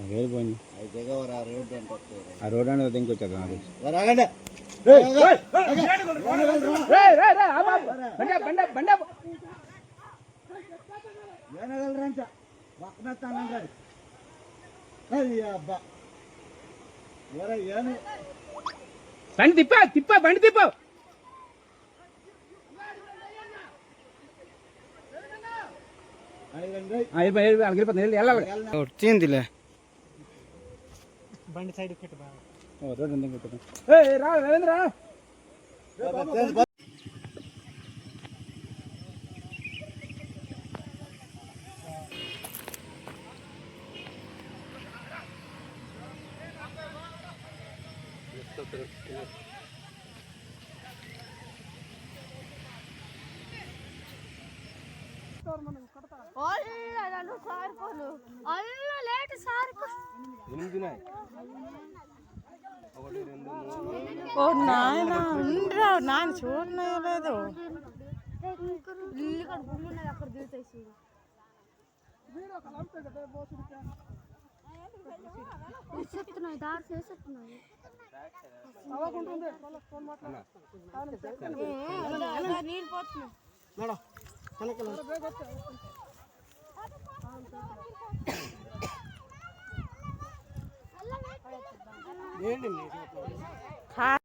వేరు పోయింది ఆ రోడ్ అనేది ఇంకొచ్చాక బండి తిప్ప బండి తిప్ప వచ్చిందిలే బండి సైడ్ రా రవీంద్ర ఓ నాయన ఉండరా నాయన చూడలేదు నీళ్ళు పోతున్నాయి ఏంటి